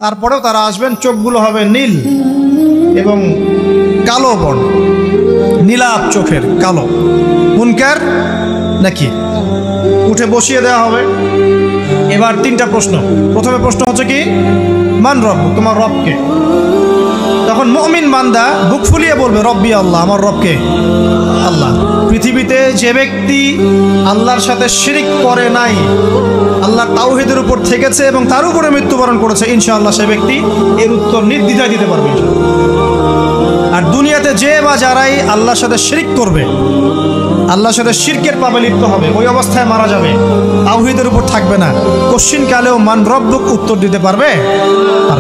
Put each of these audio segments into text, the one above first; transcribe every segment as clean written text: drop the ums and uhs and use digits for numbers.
তারপরেও তারা আসবেন, চোখগুলো হবে নীল এবং কালো বর্ণ, নীলাভ চোখের, কালো। মুনকার নাকি উঠে বসিয়ে দেওয়া হবে। এবার তিনটা প্রশ্ন। প্রথমে প্রশ্ন হচ্ছে কি, মান রব, তোমার রবকে? তখন মুমিন বান্দা বুক ফুলিয়ে বলবে রব্বি আল্লাহ, আমার রবকে আল্লাহ। পৃথিবীতে যে ব্যক্তি আল্লাহর সাথে শিরিক করে নাই, আল্লাহর তাওহীদের উপর থেকেছে এবং তার উপরে মৃত্যুবরণ করেছে, ইনশাআল্লাহ সে ব্যক্তি এর উত্তর নির্দ্বিধায় দিতে পারবে। আর দুনিয়াতে যে বা যারাই আল্লাহর সাথে শিরিক করবে, আল্লাহর সাথে শিরকের পাবে লিপ্ত হবে, ওই অবস্থায় মারা যাবে, তাওহীদের উপর থাকবে না, কোশ্চিন কালেও মান রব্বুক উত্তর দিতে পারবে না।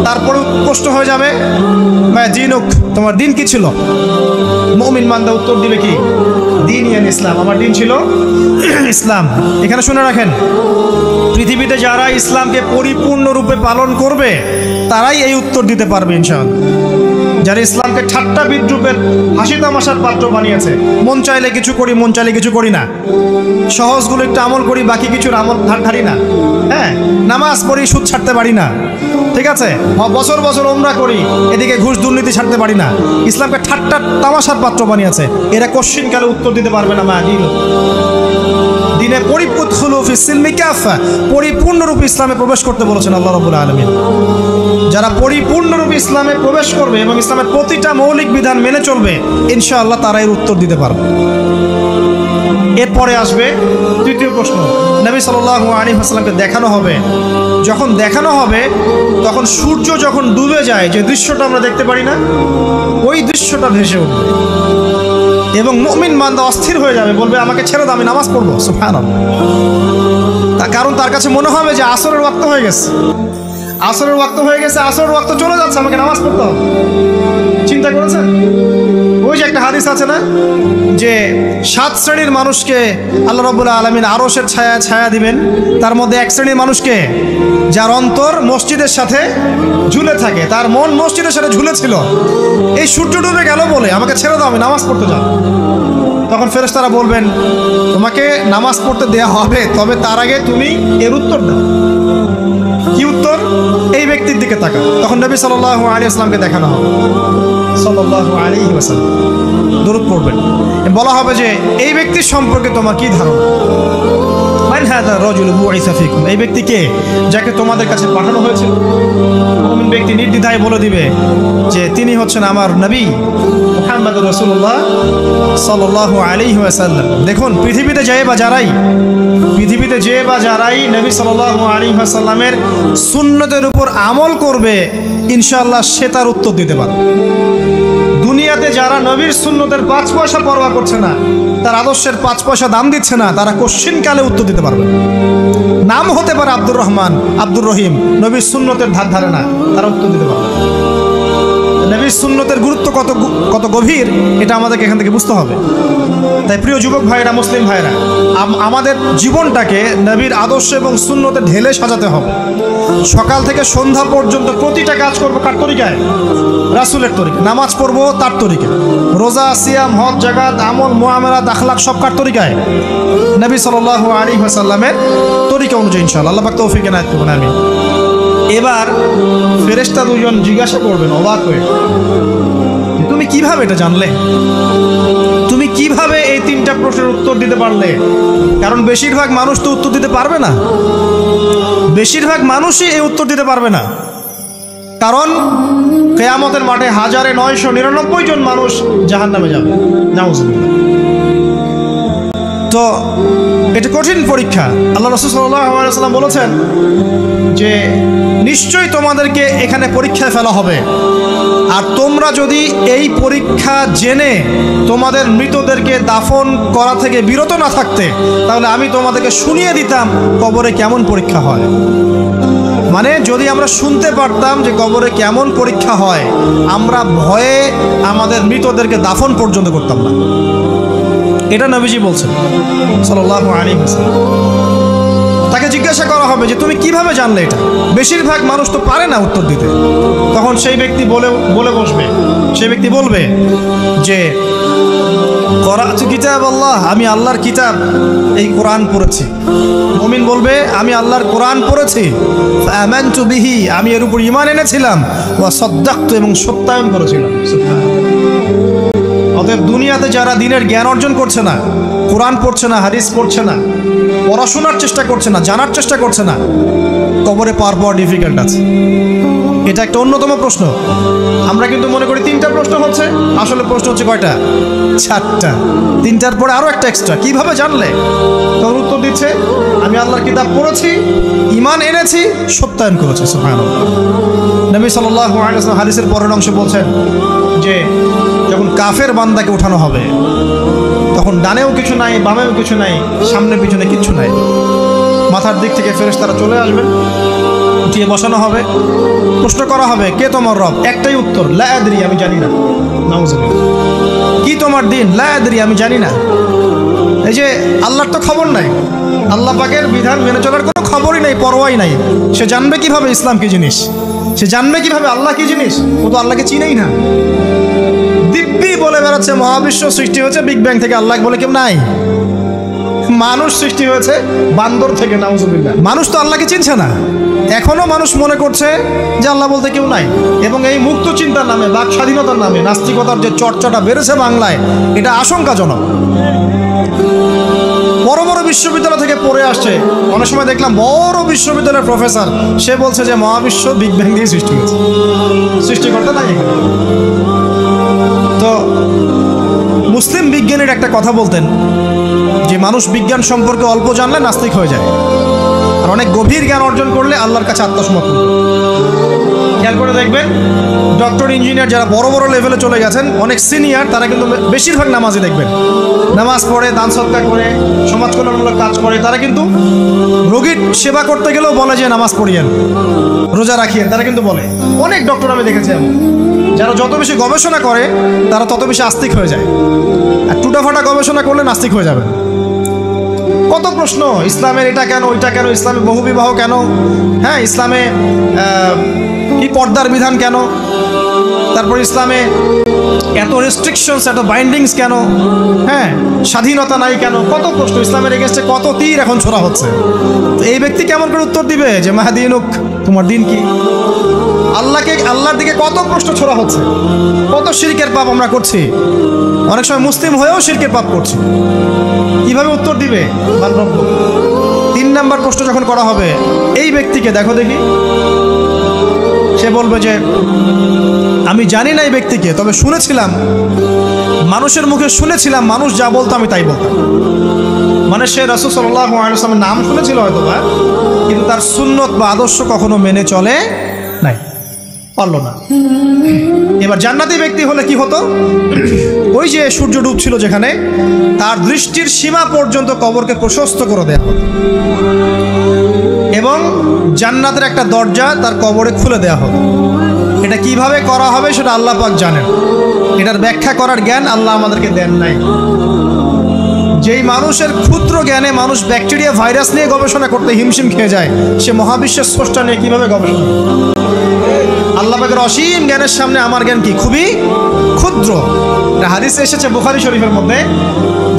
তারপরে প্রশ্ন হয়ে যাবে মা দিনুক, তোমার দিন কি ছিল? মুমিন বান্দা উত্তর দিবে কি, দিন ইয়ান ইসলাম, আমার দিন ছিল ইসলাম। এখানে শুনে রাখেন, পৃথিবীতে যারা ইসলামকে পরিপূর্ণরূপে পালন করবে তারাই এই উত্তর দিতে পারবে ইনশাআল্লাহ। যারা ইসলামকে ঠাট্টা বিদ্রুপের হাসি তামাশার পাত্র বানিয়েছে, মন চাইলে কিছু করি, মন চাইলে কিছু করি না, সহজগুলো একটু আমল করি, বাকি কিছুর আমল ধারি না, হ্যাঁ, নামাজ পড়ি, সুদ ছাড়তে পারি না, ঠিক আছে, বছর বছর ওমরা করি, এদিকে ঘুষ দুর্নীতি ছাড়তে পারি না, ইসলামকে ঠাট্টা তামাশার পাত্র বানিয়েছে, এরা কোশ্চিন কালে উত্তর দিতে পারবে না। মা দিন দিনে পরিপূর্ণরূপে ইসলামে প্রবেশ করতে বলেছেন আল্লাহ রাব্বুল আলামিন। যারা পরিপূর্ণরূপে ইসলামে প্রবেশ করবে এবং ইসলামের প্রতিটা মৌলিক বিধান মেনে চলবে, ইনশাআল্লাহ তারা এর উত্তর দিতে পারবে। এরপরে আসবে তৃতীয় প্রশ্ন। নবী সাল্লাল্লাহু আলাইহি ওয়াসাল্লামকে দেখানো হবে, যখন দেখানো হবে তখন সূর্য যখন ডুবে যায়, যে দৃশ্যটা আমরা দেখতে পারি না, ওই দৃশ্যটা ভেসে উঠবে এবং মুমিন বান্দা অস্থির হয়ে যাবে, বলবে আমাকে ছেড়ে দাও, আমি নামাজ পড়বো। সুবহানাল্লাহ। তার কারণ তার কাছে মনে হবে যে আসরের ওয়াক্ত হয়ে গেছে, আসরের ওয়াক্ত হয়ে গেছে, আসরের ওয়াক্ত চলে যাচ্ছে, আমাকে নামাজ পড়তে হবে। চিন্তা করেছেন? ওই যে একটা হাদিস আছে না, যে 7 শ্রেণীর মানুষকে আল্লাহ রাব্বুল আলামিন আরশের ছায়া দিবেন, তার মধ্যে এক শ্রেণীর মানুষকে যার অন্তর মসজিদের সাথে ঝুলে থাকে, তার মন মসজিদের সাথে ঝুলেছিল, এই সূর্য ডুবে গেল বলে আমাকে ছেড়ে দাও, আমি নামাজ পড়তে যাব। তখন ফেরেশতারা বলবেন তোমাকে নামাজ পড়তে দেয়া হবে, তবে তার আগে তুমি এর উত্তর দাও। কি উত্তর? এই ব্যক্তির দিকে তাকা। তখন নবী সাল্লাল্লাহু আলাইহি ওয়াসাল্লামকে দেখানো হবে, সাল্লাল্লাহু আলাইহি ওয়াসাল্লাম দরুদ পড়বেন, বলা হবে যে এই ব্যক্তির সম্পর্কে তোমার কি ধারণা? মান হাযা রাজুলু বুইসা ফিকুম, এই ব্যক্তি কে, যাকে তোমাদের কাছে পাঠানো হয়েছিল? মুমিন ব্যক্তি নির্দ্বিধায় বলে দিবে যে তিনি হচ্ছেন আমার নবী মুহাম্মদুর রাসূলুল্লাহ সাল্লাল্লাহু আলাইহি ওয়াসাল্লাম। দেখুন, পৃথিবীতে যে বা যারাই নবী সাল্লাল্লাহু আলাইহি ওয়াসাল্লামের সুন্নতের উপর আমল করবে, ইনশাআল্লাহ সে তার উত্তর দিতে পারবে। দুনিয়াতে যারা নবীর সুন্নতের 5 পয়সা পরোয়া করছে না, তার আদর্শের 5 পয়সা দাম দিচ্ছে না, তারা কোশ্চিন কালে উত্তর দিতে পারবে। নাম হতে পারে আব্দুর রহমান, আব্দুর রহিম, নবীর সুন্নতের ধার ধারে না, তারা উত্তর দিতে পারবে। নবীর সুন্নতের গুরুত্ব কত গভীর, এটা আমাদেরকে এখান থেকে বুঝতে হবে। তাই প্রিয় যুবক ভাইরা, মুসলিম ভাইরা, আমাদের জীবনটাকে নবীর আদর্শ এবং সুন্নতে ঢেলে সাজাতে হবে। সকাল থেকে সন্ধ্যা পর্যন্ত প্রতিটা কাজ করবো কার তরিকায়? রাসূলের তরিকায়। নামাজ পড়বো তার তরিকায়, রোজা, সিয়াম, হজ, জাকাত, আমল, মুআমালাত, আখলাক সব কার তরিকায়? নবী সাল্লাল্লাহু আলাইহি ওয়াসাল্লামের তরিকা অনুযায়ী ইনশাআল্লাহ। আল্লাহ পাক তৌফিক এনায়েত করুন, আমিন। এবার ফেরেশতা দুজন জিজ্ঞাসা করবেন অবাক হয়ে, তুমি কিভাবে এটা জানলে? তুমি কিভাবে এই 3টা প্রশ্নের উত্তর দিতে পারলে? কারণ বেশিরভাগ মানুষ তো উত্তর দিতে পারবে না, বেশিরভাগ মানুষই এই উত্তর দিতে পারবে না। কারণ কিয়ামতের মাঠে 1999 জন মানুষ জাহান্নামে যাবে, নাউজুবিল্লাহ। তো এটা কঠিন পরীক্ষা। আল্লাহ রাসূল সাল্লাল্লাহু আলাইহি ওয়াসাল্লাম বলেছেন যে নিশ্চয়ই তোমাদেরকে এখানে পরীক্ষায় ফেলা হবে, আর তোমরা যদি এই পরীক্ষা জেনে তোমাদের মৃতদেরকে দাফন করা থেকে বিরত না থাকতে, তাহলে আমি তোমাদেরকে শুনিয়ে দিতাম কবরে কেমন পরীক্ষা হয়। মানে যদি আমরা শুনতে পারতাম যে কবরে কেমন পরীক্ষা হয়, আমরা ভয়ে আমাদের মৃতদেরকে দাফন পর্যন্ত করতাম না। এটা নবীজি বলছেন সাল্লাল্লাহু আলাইহি ওয়াসাল্লাম। তাকে জিজ্ঞাসা করা হবে যে তুমি কিভাবে জানলে এটা? বেশিরভাগ মানুষ তো পারে না উত্তর দিতে। তখন সেই ব্যক্তি বলে বসবে, সেই ব্যক্তি বলবে যে করাতু কিতাব আল্লাহ, আমি আল্লাহর কিতাব এই কোরআন পড়েছি। মুমিন বলবে আমি আল্লাহর কোরআন পড়েছি। আমানতু বিহি, আমি এর উপর ঈমান এনেছিলাম। ওয়া সাদ্দাকতু, এবং সত্যায়ন করেছিলাম। অতএব দুনিয়াতে যারা দ্বীনের জ্ঞান অর্জন করছে না, কোরআন পড়ছে না, হাদিস পড়ছে না, পড়াশোনার চেষ্টা করছে না, জানার চেষ্টা করছে না, কবরে পাওয়ার ডিফিকাল্ট আছে। এটা একটা অন্যতম প্রশ্ন। আমরা কিন্তু মনে করি 3টা প্রশ্ন হচ্ছে, আসলে প্রশ্ন হচ্ছে কয়টা? 4টা। 3টার পরে আরো একটা এক্সট্রা। কিভাবে জানলে? তখন উত্তর দিচ্ছে আমি আল্লাহর কিতাব পড়েছি, ঈমান এনেছি, সত্যায়ন করেছি। সুবহানাল্লাহ। নবী সাল্লাল্লাহু আলাইহি ওয়াসাল্লাম হাদিসের পরের অংশে বলছেন যে যখন কাফের বান্দাকে উঠানো হবে, তখন ডানেও কিছু নাই, বামেও কিছু নাই, সামনে পিছনে কিচ্ছু নাই। মাথার দিক থেকে ফেরেশতারা চলে আসবেন, উঠিয়ে বসানো হবে, প্রশ্ন করা হবে কে তোমার রব? একটাই উত্তর, লা আদরি, আমি জানি না। নাউযুবিল্লাহ। কি তোমার দিন? লা আদরি, আমি জানি না। এই যে আল্লাহর তো খবর নাই, আল্লাহ পাকের বিধান মেনে চলার কোনো খবরই নাই, পরোয়াই নাই। সে জানবে কিভাবে ইসলাম কি জিনিস? সে জানবে কিভাবে আল্লাহ কি জিনিস? ও তো আল্লাহকে চিনেই না। দিব্যি বলে বেড়াচ্ছে মহাবিশ্ব সৃষ্টি হয়েছে বিগ ব্যাং থেকে, আল্লাহ বলে কেউ নাই। মানুষ সৃষ্টি হয়েছে বান্দর থেকে, নাউযুবিল্লাহ। মানুষ তো আল্লাহকে চিনছে না। এখনো মানুষ মনে করছে যে আল্লাহ বলতে কেউ নাই। এবং এই মুক্ত চিন্তার নামে, বাক স্বাধীনতার নামে নাস্তিকতার যে চর্চাটা বেড়েছে বাংলায়, এটা আশঙ্কাজনক। বড় বড় বিশ্ববিদ্যালয় থেকে পড়ে আসছে, অনেক সময় দেখলাম বড় বিশ্ববিদ্যালয়ের প্রফেসর, সে বলছে যে মহাবিশ্ব বিগ ব্যাং দিয়ে সৃষ্টি হয়েছে, সৃষ্টিকর্তা নাই। তো মুসলিম বিজ্ঞানীর একটা কথা বলতেন যে মানুষ বিজ্ঞান সম্পর্কে অল্প জানলে নাস্তিক হয়ে যায়, আর অনেক গভীর জ্ঞান অর্জন করলে আল্লাহর কাছে আত্মসমর্পণ। খেয়াল করে দেখবেন ডক্টর, ইঞ্জিনিয়ার যারা বড় বড় লেভেলে চলে গেছেন, অনেক সিনিয়র, তারা কিন্তু বেশিরভাগ নামাজি দেখবেন, নামাজ পড়ে, দান সদকা করে, সমাজ কল্যাণমূলক কাজ করে। তারা কিন্তু রোগীর সেবা করতে গেলেও বলে যে নামাজ পড়িয়েন, রোজা রাখিয়েন, তারা কিন্তু বলে। অনেক ডক্টর আমি দেখেছি এমন, যারা যত বেশি গবেষণা করে তারা তত বেশি আস্তিক হয়ে যায়, আর টুটাফাটা গবেষণা করলে নাস্তিক হয়ে যাবে। কত প্রশ্ন, ইসলামের এটা কেন, ওইটা কেন, ইসলামে বহুবিবাহ কেন, হ্যাঁ ইসলামে কি পর্দার বিধান কেন, তারপর ইসলামে এত রেস্ট্রিকশনস, এত বাইন্ডিংস কেন, হ্যাঁ স্বাধীনতা নাই কেন, কত প্রশ্ন। ইসলামের এগেনস্টে কত তীর এখন ছোড়া হচ্ছে। তো এই ব্যক্তি কেমন করে উত্তর দিবে যে মাহদিনুক, তোমার দিন কি? আল্লাহর দিকে কত প্রশ্ন ছোড়া হচ্ছে, কত শিরকের পাপ আমরা করছি, অনেক সময় মুসলিম হয়েও শিরকের পাপ করছি। কিভাবে উত্তর দিবে? 3 নাম্বার প্রশ্ন যখন করা হবে এই ব্যক্তিকে, দেখো দেখি, সে বলবে যে আমি জানি না এই ব্যক্তিকে, তবে শুনেছিলাম, মানুষের মুখে শুনেছিলাম, মানুষ যা বলতো আমি তাই বলতাম। মানে সে রাসূল সাল্লাল্লাহু আলাইহি ওয়াসাল্লামের নাম শুনেছিল হয়তো বা, কিন্তু তার সুন্নত বা আদর্শ কখনো মেনে চলে নাই, পারলো না। এবার জান্নাতি ব্যক্তি হলে কি হতো? ওই যে সূর্য ডুবছিল যেখানে, তার দৃষ্টির সীমা পর্যন্ত কবরকে প্রশস্ত করে দেয়া হতো, এবং জান্নাতের একটা দরজা তার কবরে খুলে দেয়া হতো। এটা কিভাবে করা হবে সেটা আল্লাহ পাক জানেন, এটার ব্যাখ্যা করার জ্ঞান আল্লাহ আমাদেরকে দেন নাই। যেই মানুষের ক্ষুদ্র জ্ঞানে মানুষ ব্যাকটেরিয়া ভাইরাস নিয়ে গবেষণা করতে হিমশিম খেয়ে যায়, সে মহাবিশ্বের স্রষ্টা নিয়ে কিভাবে গবেষণা? আল্লাহ পাকের অসীম জ্ঞানের সামনে আমার জ্ঞান কি? খুবই ক্ষুদ্র। হাদিসে এসেছে বুখারী শরীফের মধ্যে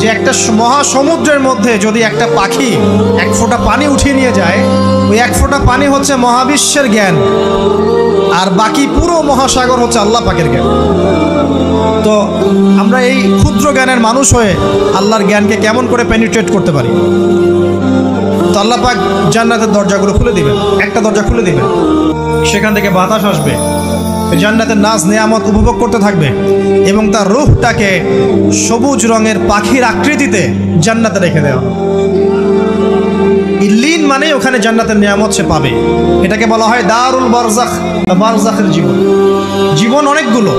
যে একটা মহাসমুদ্রের মধ্যে যদি একটা পাখি 1 ফোঁটা পানি উঠিয়ে নিয়ে যায়, ওই 1 ফোঁটা পানি হচ্ছে মহাবিশ্বের জ্ঞান, আর বাকি পুরো মহাসাগর হচ্ছে আল্লাহ পাকের জ্ঞান। তো আমরা এই ক্ষুদ্র জ্ঞানের মানুষ হয়ে আল্লাহর জ্ঞানকে কেমন করে পেনিট্রেট করতে পারি? তো আল্লাহ পাক জান্নাতের দরজাগুলো খুলে দিবেন, একটা দরজা খুলে দিবেন, সেখান থেকে বাতাস আসবে, জান্নাতের নাজ নেয়ামত উপভোগ করতে থাকবে, এবং তার রূহটাকে সবুজ রঙের পাখির আকৃতিতে জান্নাতে রেখে দেওয়া। ইল্লিন মানে ওখানে জান্নাতের নিয়ামত সে পাবে। এটাকে বলা হয় দারুল বারজাখ বা বারজাখের জীবন। জীবন অনেকগুলো,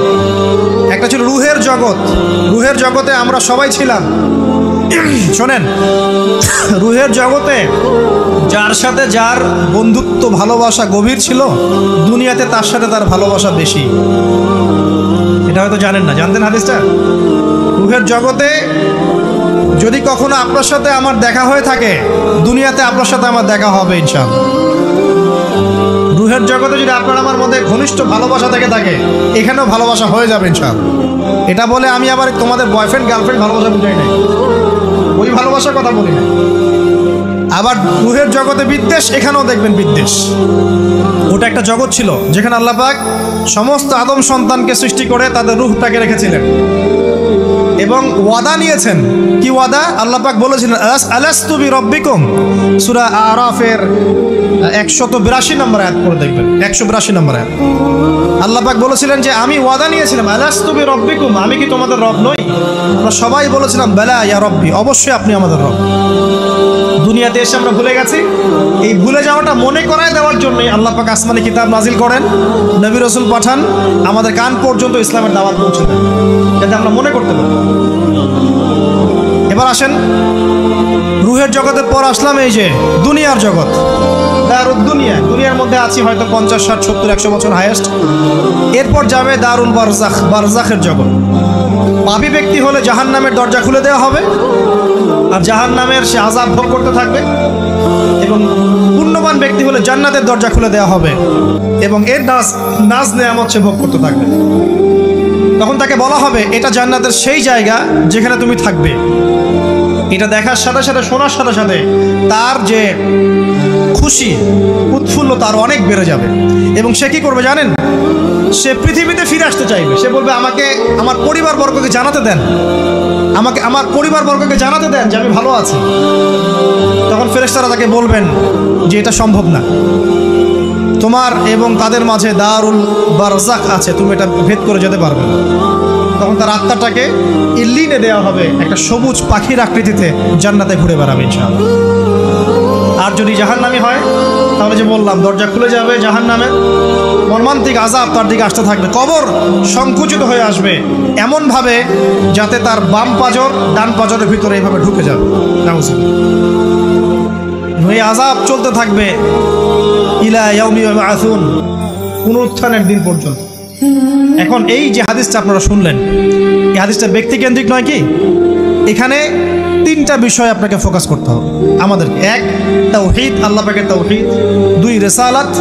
একটা ছিল রুহের জগৎ। রুহের জগতে আমরা সবাই ছিলাম। শোনেন, রুহের জগতে যার সাথে যার বন্ধুত্ব ভালোবাসা গভীর ছিল, দুনিয়াতে তার সাথে তার ভালোবাসা বেশি। এটা হয়তো জানেন না, জানতেন হাদিসটা? রুহের জগতে যদি কখনো আপনার সাথে আমার দেখা হয়ে থাকে, দুনিয়াতে আপনার সাথে আমার দেখা হবে ইনশাআল্লাহ। রুহের জগতে যদি আপনার আমার মধ্যে ঘনিষ্ঠ ভালোবাসা থেকে থাকে, এখানেও ভালোবাসা হয়ে যাবে ইনশাআল্লাহ। এটা বলে আমি আবার তোমাদের বয়ফ্রেন্ড গার্লফ্রেন্ড ভালোবাসা বুঝাই নাই, ওই ভালোবাসার কথা বলি না। আবার রুহের জগতে বিদ্বেষ, এখানেও দেখবেন বিদ্বেষ। ওটা একটা জগৎ ছিল যেখানে আল্লাহ পাক সমস্ত আদম সন্তানকে সৃষ্টি করে তাদের রুহটাকে রেখেছিলেন এবং ওয়াদা নিয়েছেন। কি ওয়াদা? আল্লাহ পাক বলেছিলেন আলাস্তু বিরব্বিকুম, সূরা আরাফের 182 নম্বর আয়াত পড়ে দেখবেন, 182 নম্বর আয়াত। আল্লাহ পাক বলেছিলেন যে আমি ওয়াদা নিয়েছিলাম, আলাস্তু বিরব্বিকুম, আমি কি তোমাদের রব নই? আমরা সবাই বলেছিলাম বালা ইয়া রব্বি, অবশ্যই আপনি আমাদের রব। দুনিয়াতে এসে আমরা ভুলে গেছি। এই ভুলে যাওয়াটা মনে করায় দেওয়ার জন্যই আল্লাহ পাক আসমানি কিতাব নাজিল করেন, নবী রাসূল পাঠান, আমাদের কান পর্যন্ত ইসলামের দাওয়াত পৌঁছে দেন, যাতে আমরা মনে করতে পারি। এবার আসেন রুহের জগতের পর আসলাম এই যে দুনিয়ার জগৎ, দারুদ দুনিয়া। দুনিয়ার মধ্যে আছি হয়তো 50, 60, 70, 100 বছর হাইয়েস্ট। এরপর যাবে দারুল বারজাখ, বারজাখের জগৎ। পাপী ব্যক্তি হলে জাহান্নামের দরজা খুলে দেওয়া হবে আর জাহান্নামের সে আযাব ভোগ করতে থাকবে, এবং পুণ্যবান ব্যক্তি হলে জান্নাতের দরজা খুলে দেওয়া হবে এবং এর নাজ নেয়ামত সে ভোগ করতে থাকবে। তখন তাকে বলা হবে এটা জান্নাতের সেই জায়গা যেখানে তুমি থাকবে। এটা দেখার সাথে সাথে, শোনার সাথে সাথে তার যে খুশি উৎফুল্ল তার অনেক বেড়ে যাবে এবং সে কি করবে জানেন? সে পৃথিবীতে ফিরে আসতে চাইবে। সে বলবে আমাকে আমার পরিবারবর্গকে জানাতে দেন, আমাকে আমার পরিবারবর্গকে জানাতে দেন যে আমি ভালো আছি। তখন ফেরেশতারা তাকে বলবেন যে এটা সম্ভব না, তোমার এবং তাদের মাঝে দারুল বারজাখ আছে, তুমি এটা ভেদ করে যেতে পারবে না। তখন তার আত্মাটাকে ইল্লিনে দেওয়া হবে, একটা সবুজ পাখির আকৃতিতে জান্নাতে ঘুরে বেড়াবে ইনশাআল্লাহ। আর যদি জাহান্নামী হয় তাহলে যে বললাম দরজা খুলে যাবে জাহান্নামের, মর্মান্তিক আযাব তার দিকে আসতে থাকবে। কবর সংকুচিত হয়ে আসবে এমনভাবে যাতে তার বাম পাজর ডান পাজরের ভিতরে এইভাবে ঢুকে যাবে। এই আযাব চলতে থাকবে ইলা ইয়াউমি ইউবআসুন, পুনরুত্থানের দিন পর্যন্ত। এখন এই যে হাদিসটা আপনারা শুনলেন, এই হাদিসটা ব্যক্তিকেন্দ্রিক নয় কি? এখানে তিনটা বিষয় আপনাকে ফোকাস করতে হবে আমাদেরকে। এক, তাওহীদ, আল্লাহ পাকের তাওহীদ। দুই, রিসালাত,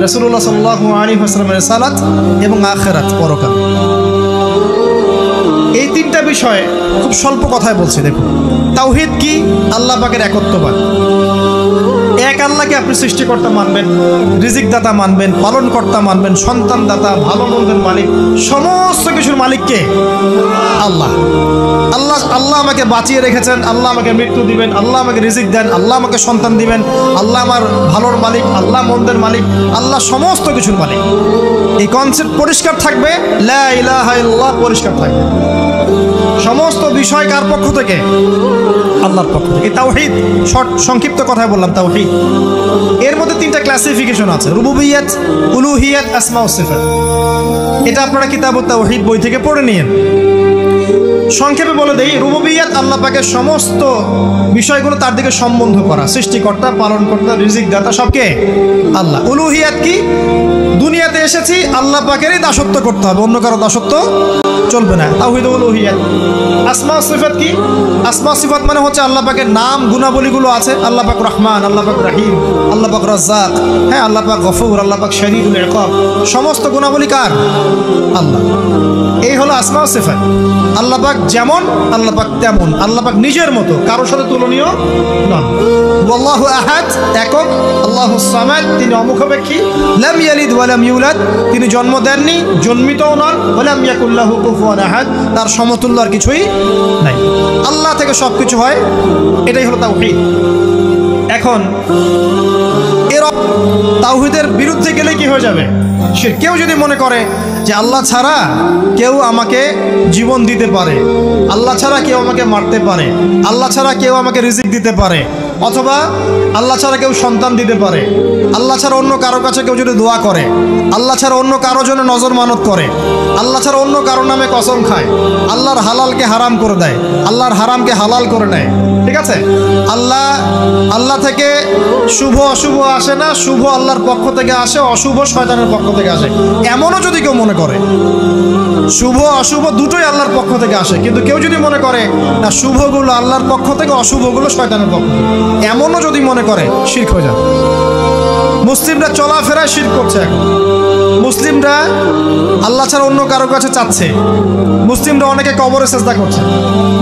রাসূলুল্লাহ সাল্লাল্লাহু আলাইহি ওয়াসাল্লামের রিসালাত। এবং আখিরাত, পরকাল। এই তিনটা বিষয় খুব স্বল্প কথায় বলছি। দেখুন, তাওহীদ কি? আল্লাহ পাকের একত্ববাদ। এক আল্লাহকে আপনি সৃষ্টিকর্তা মানবেন, রিজিক দাতা মানবেন, পালনকর্তা মানবেন, সন্তান দাতা, ভালো মন্দের মালিক, সমস্ত কিছুর মালিককে আল্লাহ। আল্লাহ আল্লাহ আমাকে বাঁচিয়ে রেখেছেন, আল্লাহ আমাকে মৃত্যু দিবেন, আল্লাহ আমাকে রিজিক দেন, আল্লাহ আমাকে সন্তান দিবেন, আল্লাহ আমার ভালোর মালিক, আল্লাহ মন্দের মালিক, আল্লাহ সমস্ত কিছুর মালিক। এই কনসেপ্ট পরিষ্কার থাকবে, লা ইলাহা ইল্লাল্লাহ পরিষ্কার থাকবে। সমস্ত বিষয় কার পক্ষ থেকে? আল্লাহর পক্ষ থেকে। তাওহীদ, শর্ট সংক্ষিপ্ত কথায় বললাম তাওহীদ। এর মধ্যে তিনটা ক্লাসিফিকেশন আছে, রুবুবিয়্যাত, উলুহিয়্যাত, আসমা ও সিফাত। এটা আপনারা কিতাবুত তাওহীদ বই থেকে পড়ে নিয়েন। সংক্ষেপে বলে দেই, রুবুবিয়্যাত আল্লাহ পাকের সমস্ত বিষয়গুলো তার দিকে সম্বন্ধ করা, সৃষ্টিকর্তা, পালনকর্তা, রিজিক দাতা সবকে আল্লাহ। উলুহিয়্যাত কি? দুনিয়াতে এসেছি আল্লাহ পাকেরই দাসত্ব করতে হবে, অন্য কারো দাসত্ব চলবে না, তাওহীদ উলুহিয়্যাত। আসমা সিফাত কি? আসমা সিফাত মানে হচ্ছে আল্লাহ পাকের নাম গুণাবলীগুলো আছে, আল্লাহ পাক রহমান, আল্লাহ পাক রহিম, আল্লাহ পাক রাজ্জাক, হ্যাঁ, আল্লাহ পাক গফুর, আল্লাহ পাক শদীদুল ইকাব, সমস্ত গুণাবলী কার? আল্লাহ। এই হলো আসমা সিফাত। আল্লাহ পাক যেমন, আল্লাহ পাক তেমন, আল্লাহ পাক নিজের মতো, কারোর সাথে তুলনীয় নন। আল্লাহু আহাদ, একক, আল্লাহুস সামাদ, তিনি অমুখাপেক্ষী, লাম ইয়ালিদ ওয়া লাম ইউলাদ, তিনি জন্ম দেননি, জন্মিতও নন, ওয়া লাম ইয়াকুল লাহু কুফুয়ান আহাদ, তার সমতুল্য আর কিছুই নাই। আল্লাহ থেকে সব কিছু হয়, এটাই হলো তাওহীদ। এখন এর তাওহীদের বিরুদ্ধে গেলে কি হয়ে যাবে? সে কেউ যদি মনে করে যে আল্লাহ ছাড়া কেউ আমাকে জীবন দিতে পারে, আল্লাহ ছাড়া কেউ আমাকে মারতে পারে, আল্লাহ ছাড়া কেউ আমাকে রিজিক দিতে পারে, অথবা আল্লাহ ছাড়া কেউ সন্তান দিতে পারে, আল্লাহ ছাড়া অন্য কারো কাছে কেউ যদি দোয়া করে, আল্লাহ ছাড়া অন্য কারো জন্য নজর মানত করে, আল্লাহ ছাড়া অন্য কারো নামে কসম খায়, আল্লাহর হালালকে হারাম করে দেয়, আল্লাহর হারামকে হালাল করে নেয়, ঠিক আছে? আল্লাহ থেকে শুভ অশুভ আসে না, শুভ আল্লাহর পক্ষ থেকে আসে, অশুভ শয়তানের পক্ষ থেকে আসে, এমনও যদি কেউ মনে করে। শুভ অশুভ দুটোই আল্লাহর পক্ষ থেকে আসে, কিন্তু কেউ যদি মনে করে না শুভগুলো আল্লাহর পক্ষ থেকে, অশুভগুলো শয়তানের পক্ষ থেকে, এমনও যদি মনে করে, শিরক হয়ে যাবে। মুসলিমরা চলাফেরায় শিরক করছে। এখন মুসলিমরা আল্লাহ ছাড়া অন্য কারো কাছে চাচ্ছে, মুসলিমরা অনেকে কবরে সেজদা করছে,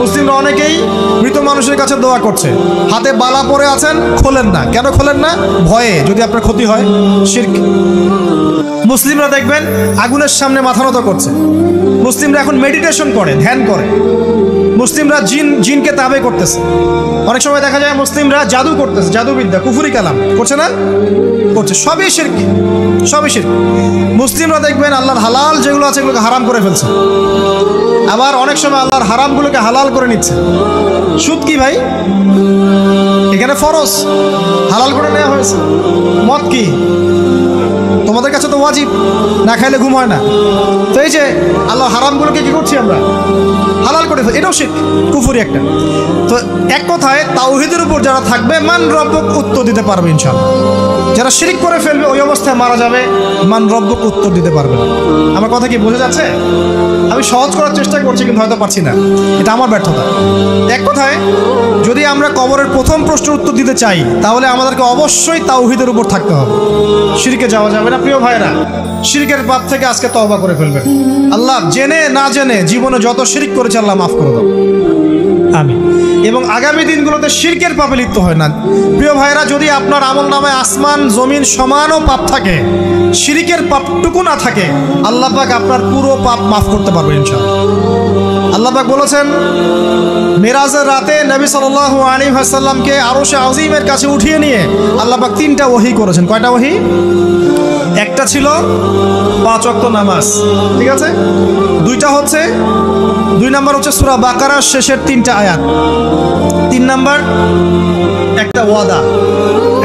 মুসলিমরা অনেকেই মৃত মানুষের কাছে দোয়া করছে, হাতে বালা পরে আছেন, খোলেন না। কেন খোলেন না? ভয়ে যদি আপনার ক্ষতি হয়, শিরক। মুসলিমরা দেখবেন আগুনের সামনে মাথা নত করছে, মুসলিমরা এখন মেডিটেশন করে, ধ্যান করে, মুসলিমরা জিনকে তাবে করতেছে। অনেক সময় দেখা যায় মুসলিমরা জাদু করতেছে, জাদুবিদ্যা, কুফরি কালাম করছে না? করছে। সবই শিরক, সবই শিরক। মুসলিমরা দেখবেন আল্লাহর হালাল যেগুলো আছে এগুলোকে হারাম করে ফেলছে, আবার অনেক সময় আল্লাহর হারামগুলোকে হালাল করে নিচ্ছে। সুদ কি ভাই? এখানে ফরজ, হালাল করে নেওয়া হয়েছে। মদ কি? তোমাদের কাছে তো ওয়াজিব, না খাইলে ঘুম হয় না। তো এই যে আল্লাহ হারামগুলোকে কি করছি আমরা? হালাল করে ফেলি, এটাও শিরক, কুফরি একটা। তো এক কথায় তাওহীদের উপর যারা থাকবে মান রব্বক উত্তর দিতে পারবে ইনশাআল্লাহ। যারা শিরক করে ফেলবে ওই অবস্থায় মারা যাবে, মান রব্বক উত্তর দিতে পারবে না। আমার কথা কি বোঝা যাচ্ছে? আমি সহজ করার চেষ্টা করছি কিন্তু হয়তো পারছি না, এটা আমার ব্যর্থতা। এক কথায় যদি আমরা কবরের প্রথম প্রশ্নের উত্তর দিতে চাই তাহলে আমাদেরকে অবশ্যই তাওহীদের উপর থাকতে হবে, শিরকে যাওয়া যাবে না। প্রিয় ভাইরা, শিরকের পাপ থেকে আজকে তওবা করে ফেলবেন। আল্লাহ জেনে না জেনে জীবনে যত শিরক করেছে আল্লাহ মাফ করে দাও, আমিন। এবং আগামী দিনগুলোতে শিরকের পাপে লিপ্ত হয় না। প্রিয় ভাইরা, যদি আপনার আমল নামায় আসমান জমিন সমানও পাপ থাকে, শিরকের পাপটুকু না থাকে, আল্লাহ পাক আপনার পুরো পাপ মাফ করতে পারবে ইনশাআল্লাহ। আল্লাহ পাক বলেছেন মেরাজের রাতে নবী সাল্লাল্লাহু আলাইহি ওয়াসাল্লামকে আরশে আজিমের কাছে উঠিয়ে নিয়ে আল্লাহ পাক 3টা ওহী করেছেন। কয়টা ওহী? একটা ছিল 5 ওয়াক্ত নামাজ, ঠিক আছে? 2টা হচ্ছে 2 নাম্বার হচ্ছে সূরা বাকারার শেষের 3টা আয়াত। 3 নাম্বার একটা ওয়াদা,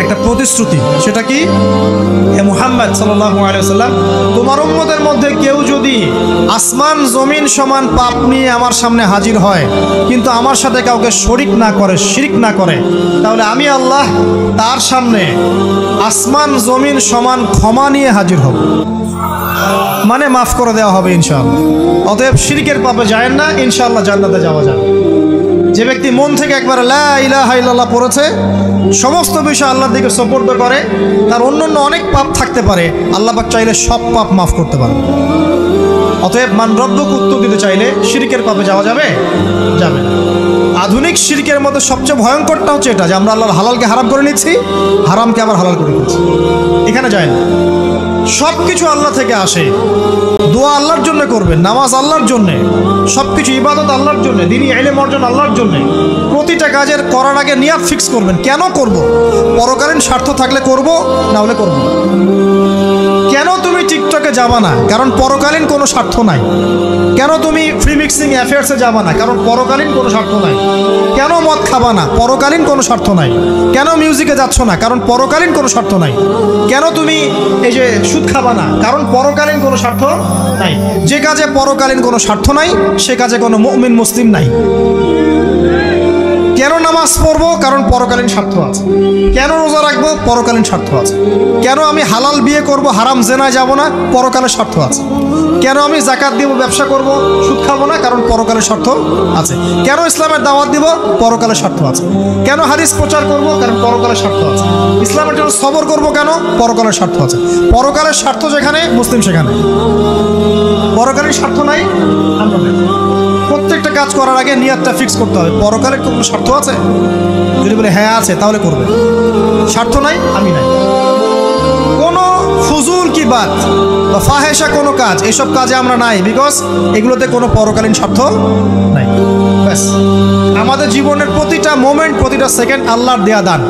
একটা প্রতিশ্রুতি। সেটা কি? হে মুহাম্মদ সাল্লাল্লাহু আলাইহি ওয়াসাল্লাম, তোমার উম্মতের মধ্যে কেউ যদি আসমান জমিন সমান পাপ নিয়ে আমার সামনে হাজির হয় কিন্তু আমার সাথে কাউকে শরিক না করে, শিরক না করে, তাহলে আমি আল্লাহ তার সামনে আসমান জমিন সমান ক্ষমা নিয়ে হাজির হব, মানে মাফ করে দেওয়া হবে ইনশাআল্লাহ। অতএব শিরকের পাপে যায় না, ইনশাআল্লাহ জান্নাতে যাওয়া যাবে। যে ব্যক্তি মন থেকে একবার লা ইলাহা ইল্লাল্লাহ পড়েছে, সমস্ত বিষয় আল্লাহর দিকে সুপর্দ করে, তার অন্যান্য অনেক পাপ থাকতে পারে, আল্লাহ পাক চাইলে সব পাপ মাফ করতে পারে। অতএব মান রব্বক উত্তর দিতে চাইলে শিরকের পাপে যাওয়া যাবে? যাবে না। আধুনিক শিরকের মধ্যে সবচেয়ে ভয়ঙ্করটা হচ্ছে এটা যে আমরা আল্লাহর হালালকে হারাম করে নিচ্ছি, হারামকে আবার হালাল করে নিচ্ছি। এখানে যায় না। সব কিছু আল্লাহ থেকে আসে, দোয়া আল্লাহর জন্য করবেন, নামাজ আল্লাহর জন্যে, সব কিছু ইবাদত আল্লাহর জন্যে, দ্বীনি ইলম অর্জন আল্লাহর জন্যে। প্রতিটা কাজের করার আগে নিয়াত ফিক্স করবেন, কেন করব? পরকালীন স্বার্থ থাকলে করব, না হলে করব না। কেন তুমি টিকটকে যাবা না? কারণ পরকালীন কোনো স্বার্থ নাই। কেন তুমি ফ্রি মিক্সিং অ্যাফেয়ার্সে যাবা না? কারণ পরকালীন কোনো স্বার্থ নাই। কেন মদ খাবা না? পরকালীন কোনো স্বার্থ নাই। কেন মিউজিকে যাচ্ছ না? কারণ পরকালীন কোনো স্বার্থ নাই। কেন তুমি এই যে সুদ খাবা না? কারণ পরকালীন কোনো স্বার্থ নাই। যে কাজে পরকালীন কোনো স্বার্থ নাই সে কাজে কোনো মুমিন মুসলিম নাই। কেন নামাজ পড়বো? কারণ পরকালীন স্বার্থ আছে। কেন রোজা রাখবো? পরকালীন স্বার্থ আছে। কেন আমি হালাল বিয়ে করব, হারাম জেনায় যাব না? পরকালের স্বার্থ আছে। কেন আমি যাকাত দিব, ব্যবসা করব, সুদ খাবো না? কারণ পরকালের স্বার্থ আছে। কেন ইসলামের দাওয়াত দিব? পরকালের স্বার্থ আছে। কেন হাদিস প্রচার করব? কারণ পরকালের স্বার্থ আছে। ইসলামের জন্য সবর করব কেন? পরকালের স্বার্থ আছে। পরকালের স্বার্থ যেখানে, মুসলিম সেখানে। পরকালীন স্বার্থ নাই, আমরা নাই। প্রত্যেকটা কাজ করার আগে নিয়াতটা ফিক্স করতে হবে। পরকালের কোনো স্বার্থ আছে? যদি বলে হ্যাঁ আছে, তাহলে করবে। স্বার্থ নাই, আমি নাই। কোনো ফুজুল কি বাত বা ফাহেসা কোনো কাজ, এসব কাজে আমরা নাই, বিকজ এগুলোতে কোনো পরকালীন স্বার্থ নাই। ব্যাস, আমাদের জীবনের প্রতিটা মোমেন্ট, প্রতিটা সেকেন্ড আল্লাহর দেয়া দান।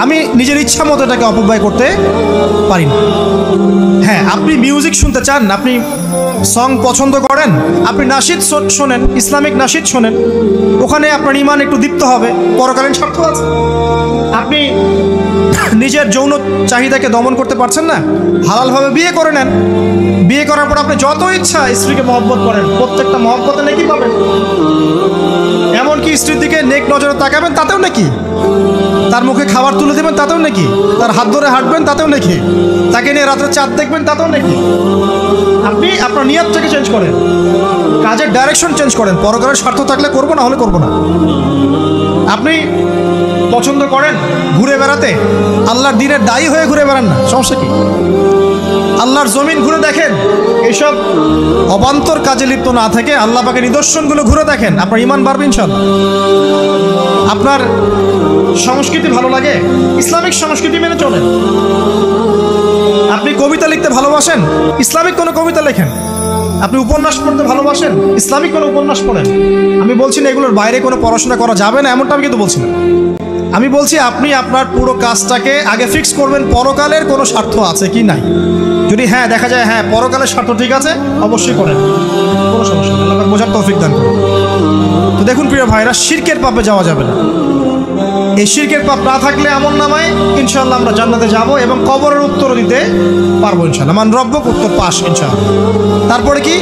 আমি নিজের ইচ্ছা মতো এটাকে অপব্যয় করতে পারি না। হ্যাঁ, আপনি মিউজিক শুনতে চান, আপনি সং পছন্দ করেন, আপনি নাশিদ শোনেন, ইসলামিক নাশিদ শোনেন, ওখানে আপনার ইমান একটু দীপ্ত হবে, পরকালীন স্বার্থ আছে। আপনি নিজের যৌন চাহিদাকে দমন করতে পারছেন না, হালালভাবে বিয়ে করে নেন। বিয়ে করার পর আপনি যত ইচ্ছা স্ত্রীকে মহব্বত করেন, প্রত্যেকটা মহব্বতে নেকি পাবেন। এমনকি স্ত্রীর দিকে নেক নজরে তাকাবেন, তাতেও নাকি। তার মুখে খাবার তুলে দেবেন, তাতেও নাকি। তার হাত ধরে হাঁটবেন, তাতেও নাকি। তাকে নিয়ে রাত্রে চাঁদ দেখবেন, তাতেও নাকি। আপনি আপনার নিয়তটাকে চেঞ্জ করেন, কাজের ডাইরেকশন চেঞ্জ করেন। পরকালের স্বার্থ থাকলে করবো, না হলে করবো না। আপনি পছন্দ করেন ঘুরে বেড়াতে, আল্লাহর দ্বীনের দায়ী হয়ে ঘুরে বেড়ান না, সমস্যা কি? আল্লাহ আল্লাহর জমিন ঘুরে দেখেন, এইসব অবান্তর কাজে লিপ্ত না থেকে আল্লাহ পাকের নিদর্শনগুলো ঘুরে দেখেন, আপনার ঈমান বাড়বে ইনশাআল্লাহ। আপনার সংস্কৃতি ভালো লাগে, ইসলামিক সংস্কৃতি মেনে চলেন। আপনি কবিতা লিখতে ভালোবাসেন, ইসলামিক কোনো কবিতা লেখেন। আপনি উপন্যাস পড়তে ভালোবাসেন, ইসলামিক কোনো উপন্যাস পড়েন। আমি বলছি না এগুলোর বাইরে কোনো পড়াশোনা করা যাবে না, এমনটা আমি কিন্তু বলছি না। আমি বলছি আপনি আপনার পুরো কাজটাকে আগে ফিক্স করবেন পরকালের কোনো স্বার্থ আছে কি নাই। যদি হ্যাঁ দেখা যায় হ্যাঁ পরকালের স্বার্থ ঠিক আছে, অবশ্যই করেন, কোনো সমস্যা নেই, আল্লাহ বোঝার তৌফিক দান করুন। তো দেখুন প্রিয় ভাইরা, শিরকের পাপে যাওয়া যাবে না। এই শিরকের পাপ না থাকলে আমলনামায় ইনশাআল্লাহ আমরা জান্নাতে যাব এবং কবরের উত্তর দিতে পারবো ইনশাআল্লাহ। মান রব্বুক, উত্তর পাস ইনশাআল্লাহ। তারপরে কি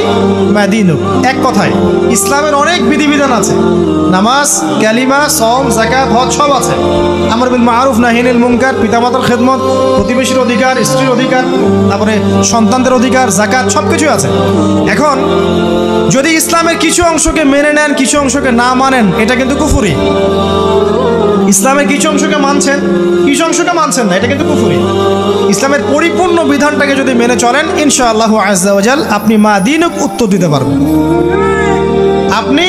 মা দীনুক, এক কথায় ইসলামের অনেক বিধিবিধান আছে, নামাজ, কালিমা, সওম, যাকাত, হজ সব আছে। আমর বিল মারুফ, নাহি আনিল মুনকার, পিতামাতার খেদমত, প্রতিবেশীর অধিকার, স্ত্রীর অধিকার, তারপরে সন্তানদের অধিকার, যাকাত সব কিছুই আছে। এখন যদি ইসলামের কিছু অংশকে মেনে নেন, কিছু অংশকে না মানেন, এটা কিন্তু কুফরি। ইসলামের কিছু অংশকে মানছেন, কিছু অংশকে মানছেন না, এটা কিন্তু কুফরি। ইসলামের পরিপূর্ণ বিধানটাকে যদি মেনে চলেন ইনশাআল্লাহু আযজা ওয়া জাল আপনি মা দীনুক উত্তর দিতে পারবেন। আপনি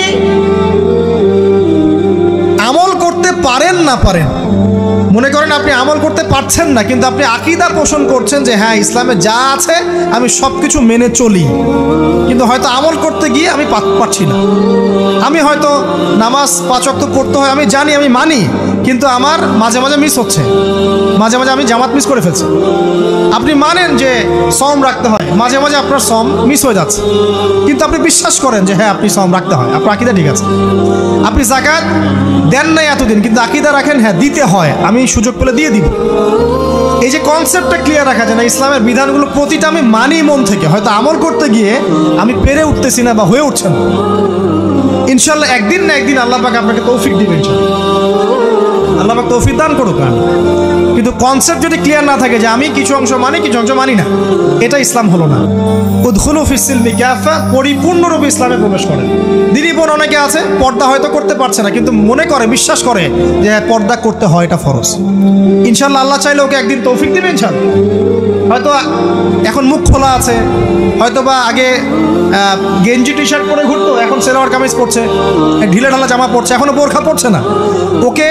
আমল করতে পারেন না পারেন, মনে করেন আপনি আমল করতে পারছেন না, কিন্তু আপনি আকীদা পোষণ করছেন যে হ্যাঁ ইসলামে যা আছে আমি সব কিছু মেনে চলি, কিন্তু হয়তো আমল করতে গিয়ে আমি পারছি না। আমি হয়তো নামাজ 5 ওয়াক্ত পড়তে হয় আমি জানি, আমি মানি, কিন্তু আমার মাঝে মাঝে মিস হচ্ছে, মাঝে মাঝে আমি জামাত মিস করে ফেলছি। আপনি মানেন যে সওম রাখতে হয়, মাঝে মাঝে আপনার সওম মিস হয়ে যাচ্ছে, কিন্তু আপনি বিশ্বাস করেন যে হ্যাঁ আপনি সওম রাখতে হয়, আপনার আকীদা ঠিক আছে। আপনি যাকাত দেন নাই এতদিন, কিন্তু আকীদা রাখেন হ্যাঁ দিতে হয়, আমি সুযোগ পেলে দিয়ে দিব। এই যে কনসেপ্টটা ক্লিয়ার রাখা যায় না, ইসলামের বিধানগুলো প্রতিটা আমি মানি মন থেকে, হয়তো আমল করতে গিয়ে আমি পেরে উঠতেছি না বা হয়ে উঠছে না। ইনশাআল্লাহ একদিন না একদিন আল্লাহ পাক আপনাকে তৌফিক দিবেন, আল্লাহ পাক তৌফিক দান করুক। কিন্তু কনসেপ্ট যদি ক্লিয়ার না থাকে যে আমি কিছু অংশ মানি, কিছু অংশ মানি না, এটা ইসলাম হলো না। উদখুলু ফিস সিলমি কাফা, পরিপূর্ণরূপে ইসলামে প্রবেশ করেন। দিনী বোন অনেকে আছে পর্দা হয়তো করতে পারছে না, কিন্তু মনে করে, বিশ্বাস করে যে পর্দা করতে হয়, এটা ফরজ। ইনশাআল্লাহ আল্লাহ চাইলে ওকে একদিন তৌফিক দিবেন ইনশাআল্লাহ। হয়তো এখন মুখ খোলা আছে, হয়তো বা আগে গেঞ্জি টি শার্ট পরে ঘুরতো, এখন সেলোয়ার কামিজ পরছে, ঢিলে ঢালা জামা পরছে, এখনো বোরখা পরছে না। ওকে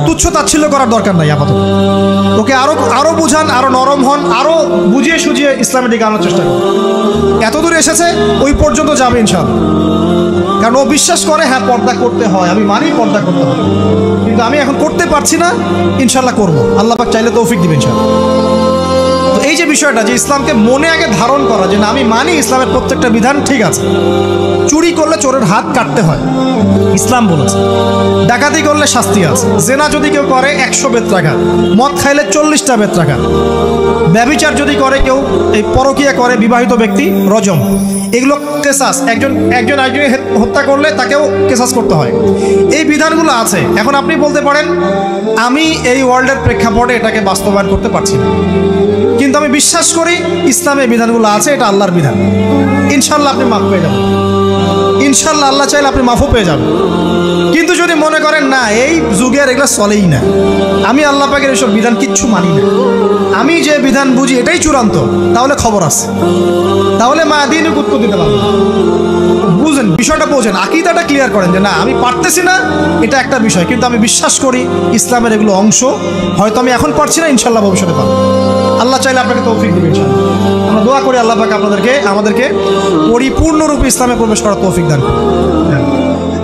তুচ্ছ তাচ্ছিল্য করার দরকার নাই আপাতত, ওকে আরো বুঝান, আরো নরম হন, আরো বুঝিয়ে সুঝিয়ে ইসলামের দিকে আনার চেষ্টা করুন। এত দূর এসেছে, ওই পর্যন্ত যাবে ইনশাআল্লাহ। কারণ ও বিশ্বাস করে হ্যাঁ পর্দা করতে হয়, আমি মানি পর্দা করতে হয়, কিন্তু আমি এখন করতে পারছি না, ইনশাআল্লাহ করবো, আল্লাহ পাক চাইলে তৌফিক দিবেন ইনশাআল্লাহ। তো এই যে বিষয়টা, যে ইসলামকে মনে আগে ধারণ করা, যে না আমি মানি ইসলামের প্রত্যেকটা বিধান ঠিক আছে। চুরি করলে চোরের হাত কাটতে হয়, ইসলাম বলেছে। ডাকাতি করলে শাস্তি আছে। জেনা যদি কেউ করে 100 বেত্রাঘাত, মদ খাইলে 40টা বেত্রাঘাত, ব্যভিচার যদি করে কেউ, এই পরকীয়া করে বিবাহিত ব্যক্তি, রজম। এগুলো কেসাস, একজন একজনকে হত্যা করলে তাকেও কেসাস করতে হয়। এই বিধানগুলো আছে। এখন আপনি বলতে পারেন আমি এই ওয়ার্ল্ডের প্রেক্ষাপটে এটাকে বাস্তবায়ন করতে পারছি না, কিন্তু আমি বিশ্বাস করি ইসলামে বিধানগুলো আছে, এটা আল্লাহর বিধান। ইনশাআল্লাহ আপনি মাফ পেয়ে যাবেন, ইনশাআল্লাহ আল্লাহ চাইলে আপনি মাফও পেয়ে যাবেন। কিন্তু যদি মনে করেন না এই যুগের এগুলো চলেই না, আমি আল্লাহ পাকের এসব বিধান কিচ্ছু মানি না, আমি যে বিধান বুঝি এটাই চূড়ান্ত, তাহলে খবর আছে, তাহলে মা দীনুক উত্তর দিতে পারবেন। বুঝেন বিষয়টা, বোঝেন, আকীদাটা ক্লিয়ার করেন যে না আমি পারতেছি না, এটা একটা বিষয়, কিন্তু আমি বিশ্বাস করি ইসলামের এগুলো অংশ, হয়তো আমি এখন পারছি না, ইনশাআল্লাহ ভবিষ্যতে পারবো। আল্লাহ চাইলে আপনাকে তৌফিক দিবেন ইনশাআল্লাহ। আমরা দোয়া করি আল্লাহ পাক আমাদেরকে পরিপূর্ণরূপে ইসলামে প্রবেশ করার তৌফিক দান করুন।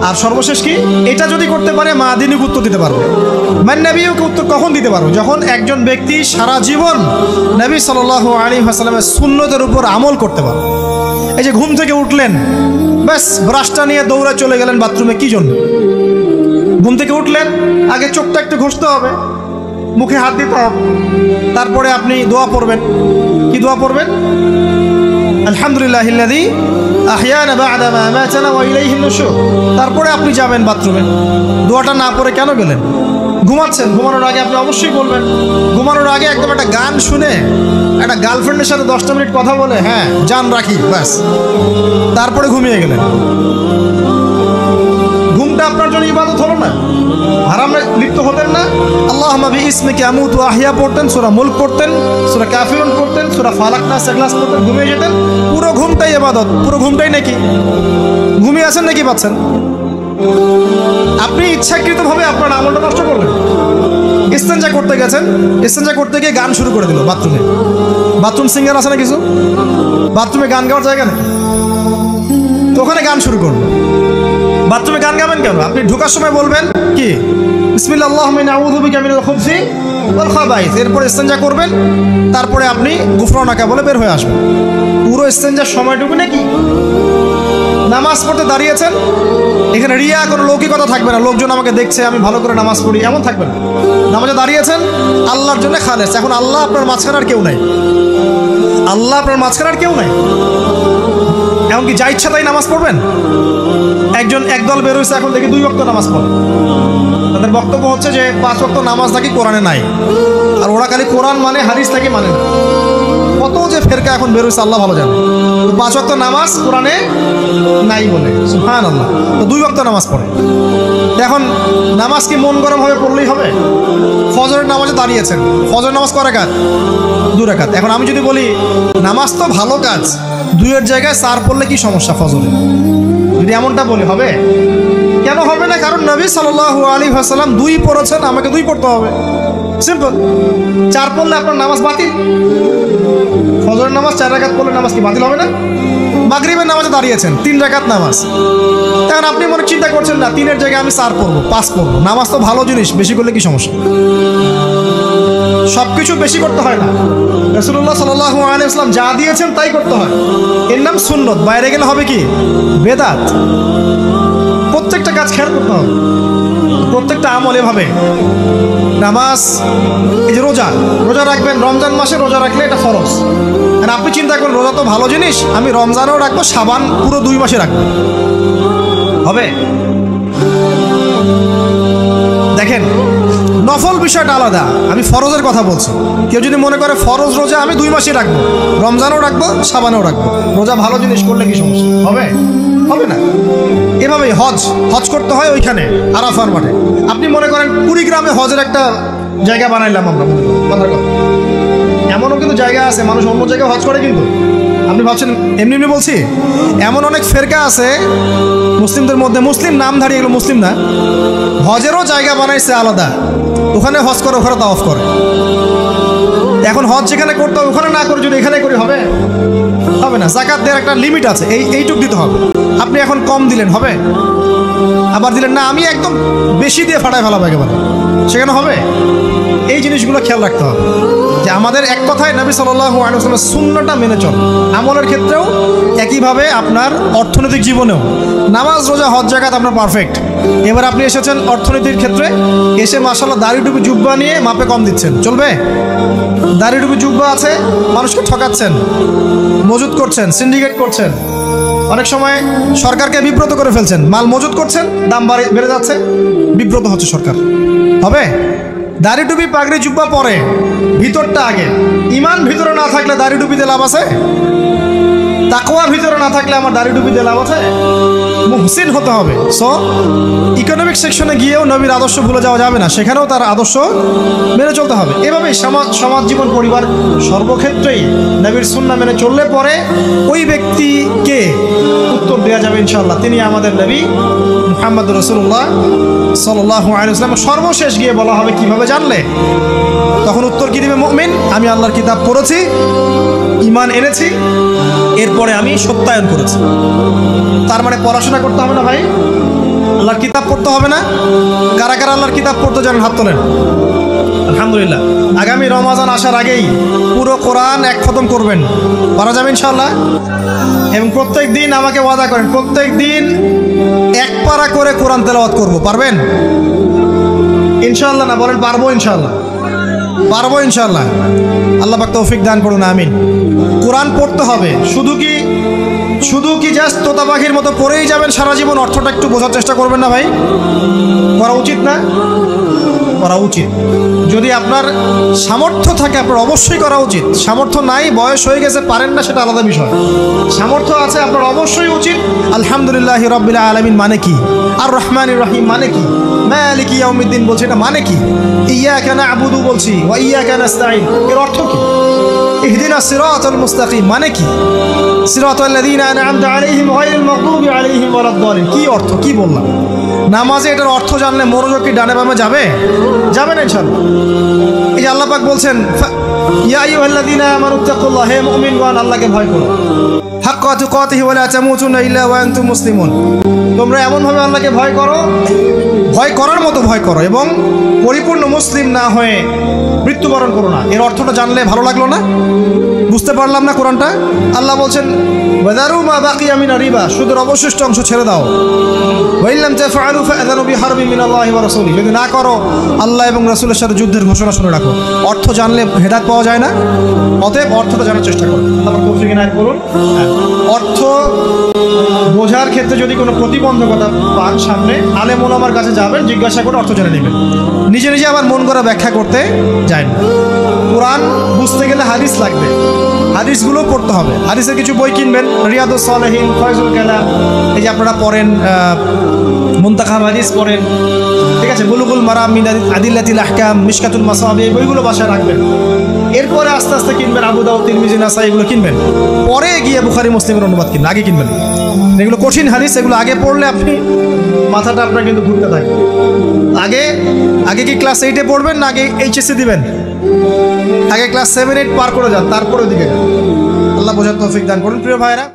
আর সর্বশেষ কি, এটা যদি করতে পারে মা দীনুক উত্তর দিতে পারবে। মান নবিয়ুক উত্তর কখন দিতে পারবো? যখন একজন ব্যক্তি সারা জীবন নবী সাল্লাল্লাহু আলাইহি ওয়াসাল্লামের সুন্নতের উপর আমল করতে পারবে। এই যে ঘুম থেকে উঠলেন, ব্যাস ব্রাশটা নিয়ে দৌড়ে চলে গেলেন বাথরুমে, কি জন্য? ঘুম থেকে উঠলেন, আগে চোখটা একটু ঘষতে হবে, মুখে হাত দিতে হবে, তারপরে আপনি দোয়া পড়বেন। কি দোয়া পড়বেন? আলহামদুলিল্লাহিল্লাযী আহইয়ানা বা'দা মা আমাতানা ওয়া ইলাইহিন নুশুর। তারপরে আপনি যাবেন বাথরুমে। দোয়াটা না পড়ে কেন গেলেন? ঘুমাচ্ছেন, ঘুমানোর আগে আপনি অবশ্যই বলবেন। ঘুমানোর আগে একদম একটা গান শুনে, একটা গার্লফ্রেন্ডের সাথে 10টা মিনিট কথা বলে হ্যাঁ জান রাখি, ব্যাস, তারপরে ঘুমিয়ে গেলেন। ঘুমটা আপনার জন্য ইবাদত হলো না? হারামে লিপ্ত হতেন না। আল্লাহুম্মা বিইসমিকা আমুতু ওয়া আহইয়া পড়তেন, সূরা মুলক পড়তেন, সূরা কাফিরুন পড়তেন, সূরা ফালাক নাস ইখলাস পড়তেন, ঘুমিয়ে যেতেন। পুরো ঘুমটাই ইবাদত, পুরো ঘুমটাই নাকি ঘুমিয়ে আছেন নাকি পাচ্ছেন? আপনি ইচ্ছাকৃতভাবে আপনার আমলটা নষ্ট করলেন। ইস্তেঞ্জা করতে গেছেন, ইস্তেঞ্জা করতে গিয়ে গান শুরু করে দিল বাথরুমে। বাথরুম সিঙ্গার আছে না কিছু? বাথরুমে গান গাওয়ার জায়গা নেই, তো ওখানে গান শুরু করলো। বাথরুমে গান গাবেন কেন? আপনি ঢোকার সময় বলবেন কি, বিসমিল্লাহ আল্লাহুম্মা ইন্নী আউযু বিকা মিনাল খুবসি ওয়াল খাবাইস। এরপরে ইস্তেঞ্জা করবেন, তারপরে আপনি গুফরানাকা বলে বের হয়ে আসবেন। পুরো ইস্তেঞ্জার সময়টুকু নাকি নামাজ পড়তে দাঁড়িয়েছেন, এখানে রিয়া কোনো লৌকিকতা থাকবে না, লোকজন আমাকে দেখছে আমি ভালো করে নামাজ পড়ি, এমন থাকবে না। নামাজে দাঁড়িয়েছেন আল্লাহর জন্য খালেস। এখন আল্লাহ আপনার মাঝখানে আর কেউ নাই, আল্লাহ আপনার মাঝখানে আর কেউ নাই। এমনকি যা ইচ্ছা তাই নামাজ পড়বেন। একদল বের হয়েছে, এখন দেখি 2 ওয়াক্ত নামাজ পড়ে। তাদের বক্তব্য হচ্ছে যে 5 ওয়াক্ত নামাজ নাকি কোরআনে নাই, আর ওরা খালি কোরআন মানে হাদিস নাকি মানে না। কত যে ফেরকা এখন বের হয়েছে আল্লাহ ভালো জানে। তো 5 ওয়াক্ত নামাজ কোরআনে নাই বলে, সুবহানাল্লাহ। তো 2 ওয়াক্ত নামাজ পড়ে। এখন নামাজ কি মন গরম হবে পড়লেই হবে? ফজরের নামাজে দাঁড়িয়েছেন, ফজরের নামাজ কয় রাকাত? 2 রাকাত। এখন আমি যদি বলি নামাজ তো ভালো কাজ, 2-এর জায়গায় 4 পড়লে কি সমস্যা ফজরে? যদি এমনটা বলি হবে? কেন হবে না? কারণ নবী সাল্লাল্লাহু আলাইহি ওয়াসাল্লাম 2 পড়েছেন, আমাকে 2 পড়তে হবে। সিম্পল। 4 পড়লে আপনার নামাজ বাতিল। ফজরের নামাজ 4 রাকাত পড়লে নামাজ কি বাতিল হবে না? মাগরিবের নামাজে দাঁড়িয়েছেন, 3 রাকাত নামাজ। তখন আপনি মনে চিন্তা করছেন না 3-এর জায়গায় আমি 4 পড়বো, 5 পড়বো। নামাজ তো ভালো জিনিস, বেশি করলে কি সমস্যা? সবকিছু বেশি করতে হয় না। রাসূলুল্লাহ সাল্লাল্লাহু আলাইহি ওয়াসাল্লাম যা দিয়েছেন তাই করতে হয়। এর নাম সুন্নত, বাইরে গেলে হবে কি বেদাত। প্রত্যেকটা কাজ খেয়াল করতে হবে, প্রত্যেকটা আমল এভাবে। নামাজ, এই যে রোজা রাখবেন, রমজান মাসে রোজা রাখলে এটা ফরজ। আর আপনি চিন্তা করেন রোজা তো ভালো জিনিস, আমি রমজানেও রাখবো, শাবান পুরো 2 মাসে রাখবো, হবে? দেখেন নফল বিষয়টা আলাদা, আমি ফরজের কথা বলছি। কেউ যদি মনে করে ফরজ রোজা আমি 2 মাসে রাখবো, রমজানও রাখবো, শাবানও রাখবো, রোজা ভালো জিনিস করলে কি সমস্যা হবে? হবে না। এভাবেই হজ করতে হয় ওইখানে আরাফার মাঠে। আপনি মনে করেন কুড়িগ্রামে হজের একটা জায়গা বানাইলাম আমরা, কথার কথা। এমনও কিন্তু জায়গা আছে মানুষ অন্য জায়গায় হজ করে, কিন্তু আপনি ভাবছেন এমনি এমনি বলছি। এমন অনেক ফেরকা আছে মুসলিমদের মধ্যে, মুসলিম নামধারী, এগুলো মুসলিম না, হজেরও জায়গা বানাইছে আলাদা, ওখানে হজ করে, ওখানে তাওয়াফ করে। এখন হজ যেখানে করতে হবে ওখানে না করে যদি এখানে করি হবে? হবে না। যাকাত দেওয়ার একটা লিমিট আছে, এইটুক দিতে হবে। আপনি এখন কম দিলেন হবে, আবার দিলেন না আমি একদম বেশি দিয়ে ফাটায় ফেলাবো একেবারে, সেখানে হবে? এই জিনিসগুলো খেয়াল রাখতে হবে যে আমাদের এক কথায় নবী সাল্লাল্লাহু আলাইহি ওয়াসাল্লামের সুন্নাহটা মেনে চল। আমলের ক্ষেত্রেও একইভাবে, আপনার অর্থনৈতিক জীবনেও। নামাজ, রোজা, হজ, যাকাত আপনার পারফেক্ট। এবার আপনি এসেছেন অর্থনীতির ক্ষেত্রে, এসে মাশাআল্লাহ দাড়ি টুপি জুব্বা নিয়ে মাপে কম দিচ্ছেন, চলবে? দাড়ি টুপি জুব্বা আছে, মানুষকে ঠকাচ্ছেন, মজুদ করছেন, সিন্ডিকেট করছেন, অনেক সময় সরকারকে বিব্রত করে ফেলছেন, মাল মজুদ করছেন, দাম বেড়ে যাচ্ছে, বিব্রত হচ্ছে সরকার, হবে? দাড়ি টুপি পাগড়ি জুব্বা পরে, ভিতরটা আগে। ইমান ভিতরে না থাকলে দাড়ি টুপিতে লাভ আছে? তাকওয়া ভিতরে না থাকলে আমার দাড়ি টুপিতে লাভ আছে? মুহসিন হতে হবে। সো ইকোনমিক সেকশনে গিয়েও নবীর আদর্শ ভুলে যাওয়া যাবে না, সেখানেও তার আদর্শ মেনে চলতে হবে। এভাবেই সমাজ জীবন, পরিবার, সর্বক্ষেত্রেই নবীর সুন্নাহ মেনে চললে পরে ওই ব্যক্তিকে উত্তর দেওয়া যাবে ইনশাআল্লাহ, তিনি আমাদের নবী মুহাম্মদ রাসূলুল্লাহ সাল্লাল্লাহু আলাইহি ওয়াসাল্লাম। সর্বশেষ গিয়ে বলা হবে কিভাবে জানলে? তখন উত্তর কি দিবে মুমিন? আমি আল্লাহর কিতাব পড়েছি, ঈমান এনেছি, এরপরে আমি সত্যায়ন করেছি। তার মানে পড়াশোনা করতে হবে না ভাই, আল্লাহর কিতাব পড়তে হবে না? কারা কারা আল্লাহর কিতাব পড়তে জানেন হাত তোলেন। আলহামদুলিল্লাহ। আগামী রমাজান আসার আগেই পুরো কোরআন এক খতম করবেন, পারা যাবে ইনশাআল্লাহ? এবং প্রত্যেক দিন আমাকে ওয়াদা করেন, প্রত্যেক দিন 1 পারা করে কোরআন তেলাওয়াত করব, পারবেন ইনশাআল্লাহ? না বলেন পারবো ইনশাআল্লাহ? পারবো ইনশাআল্লাহ। আল্লাহ পাক তৌফিক দান করুন, আমিন। কোরআন পড়তে হবে, শুধু কি জাস্ট তোতা পাখির মতো পড়েই যাবেন সারা জীবন? অর্থটা একটু বোঝার চেষ্টা করবেন না ভাই? করা উচিত না? করা উচিত। যদি আপনার সামর্থ্য থাকে আপনার অবশ্যই করা উচিত। সামর্থ্য নাই, বয়স হয়ে গেছে, পারেন না, সেটা আলাদা বিষয়। সামর্থ্য আছে আপনার অবশ্যই উচিত। আলহামদুলিল্লাহি রাব্বিল আলামিন মানে কি, আর রহমানির রহিম মানে কি, মালিকি ইয়াউমিদ্দিন বলছি, এটা মানে কি, ইয়্যাকা না'বুদু বলছি ওয়া ইয়্যাকা নাস্তাঈন, এর অর্থ কি, ইহদিনাস সিরাতাল মুস্তাকিম মানে কি, সিরাতাল্লাযীনা আন'আমতা আলাইহিম গায়রিল মাগদুবি আলাইহিম ওয়ালাদ-দালিন, কি অর্থ, কি বললাম? নামাজে এটার অর্থ জানলে মনোযোগ কি ডানে বামে যাবে? যাবে না ইনশাআল্লাহ। এই যে আল্লাহ পাক বলছেন, ইয়া আইয়ুহাল্লাযীনা আমানুত্তাকুল্লাহ, হে মুমিনগণ আল্লাহকে ভয় করো, হাক্কা তুকাতিহি ওয়া লা তামুতুন্না ইল্লা ওয়া আনতুম মুসলিমুন, তোমরা এমনভাবে আল্লাহকে ভয় করো, ভয় করার মতো ভয় করো, এবং পরিপূর্ণ মুসলিম না হয়ে মৃত্যুবরণ করো না। এর অর্থটা জানলে ভালো লাগলো না? বুঝতে পারলাম না কোরআনটা? আল্লাহ বলছেন ওয়াদারু মা বাকিয়া মিনার রিবা, সুদের অবশিষ্ট অংশ ছেড়ে দাও। ওয়া ইল্লাম তাফআলু ফাআযানু বিহারবিন মিনাল্লাহি ওয়া রাসূলিহি, যদি না করো আল্লাহ এবং রাসূলের সাথে যুদ্ধের ঘোষণা শুনে রাখো। অর্থ জানলে হেদায়েত পাওয়া যায় না? অতএব অর্থটা জানার চেষ্টা করো। আল্লাহ তৌফিক ইনায়েত করুন। অর্থ বোঝার ক্ষেত্রে যদি কোনো প্রতিবন্ধকতা পান সামনে, আলেম ওলামার কাছে যাবেন, জিজ্ঞাসা করে অর্থ জেনে নেবেন। নিজে নিজে আবার মন করা ব্যাখ্যা করতে যায় না। কোরআন বুঝতে গেলে হাদিস লাগবে, হাদিসগুলো পড়তে হবে। হাদিসের কিছু বই কিনবেন, রিয়াদুস সালেহিন, ফয়জুল কালাম, এই যে আপনারা পড়েন, মুনতাখাব হাদিস পড়েন, ঠিক আছে, বুলুগুল মারাম মিন আদিল্লাতিল আহকাম, মিশকাতুল মাসাবিহ, এই বইগুলো বাসায় রাখবেন। এরপরে আস্তে আস্তে কিনবেন আবু দাউদ, তিরমিজি, নাসাই, এগুলো কিনবেন। পরে গিয়ে বুখারী মুসলিমের অনুবাদ কিনবেন, আগে কিনবেন। এগুলো কঠিন হাদিস, এগুলো আগে পড়লে আপনি মাথাটা আপনার কিন্তু ঘুরতে থাকবে। আগে কি ক্লাস 8-এ পড়বেন না আগে এইচএসসি দিবেন? আগে ক্লাস 7-8 পার করে যান, তারপরে দিকে যান। আল্লাহ বোঝার তৌফিক দান করুন প্রিয় ভাইরা।